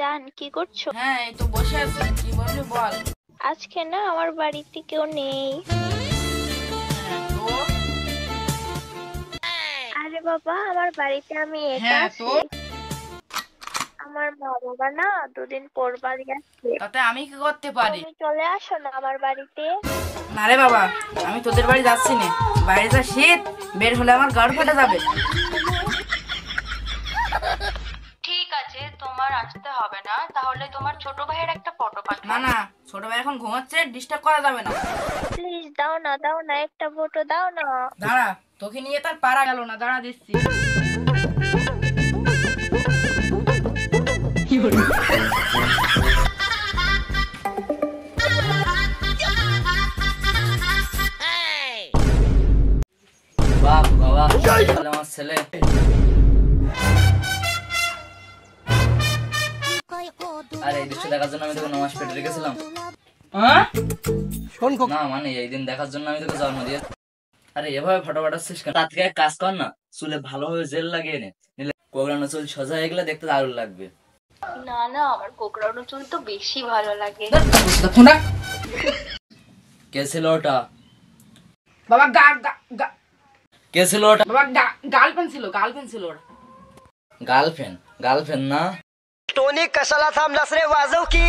জান কি করছো? হ্যাঁ এই তো বসে আছি, কি বলবি বল। আজকে না আমার বাড়িতে কেউ নেই। তো আরে বাবা, আমার বাড়িতে আমি একা হ্যাঁ তো আছি। আমার মা বাবা না দুদিন পর বাড়ি আসছে। তাতে আমি কি করতে পারি? তুমি চলে আসো না আমার বাড়িতে। না রে বাবা, আমি তোদের বাড়ি যাচ্ছি না। বাইরে যা শীত, বের হলে আমার গাড় ফাটা যাবে। ঠিক আছে, তোমার আসতে হবে না, তাহলে তোমার ছোট ভাইয়ের একটা ফটো পাঠাও। না না, ছোট ভাই এখন ঘুমাচ্ছে, ডিস্টার্ব করা যাবে না। প্লিজ দাও না, দাও না, একটা ফটো দাও না। দাঁড়া, তোকে নিয়ে তার পারা গেল না, দাঁড়া দিচ্ছি। বাহ বাবা, তাহলে আমার ছেলে। আরে এই দৃশ্য দেখার জন্য আমি তোকে নমাজ পেটে রেখেছিলাম। হ্যাঁ না মানে এই দিন দেখার জন্য আমি তোকে জন্ম দিয়ে। আরে এভাবে ফটো পাঠাচ্ছিস কেন? তার থেকে এক কাজ কর না, চুলে ভালোভাবে জেল লাগিয়ে নে, নিলে কোকড়ানো চুল সোজা হয়ে গেলে দেখতে দারুণ লাগবে। না না, আমার কোকড়ানো চুল তো বেশি ভালো লাগে। কে ছিল ওটা? বাবা কে ছিল ওটা? বাবা গার্লফ্রেন্ড ছিল ওর। গার্লফ্রেন্ড না? टोनी कशाला थांबलास रे वाजव की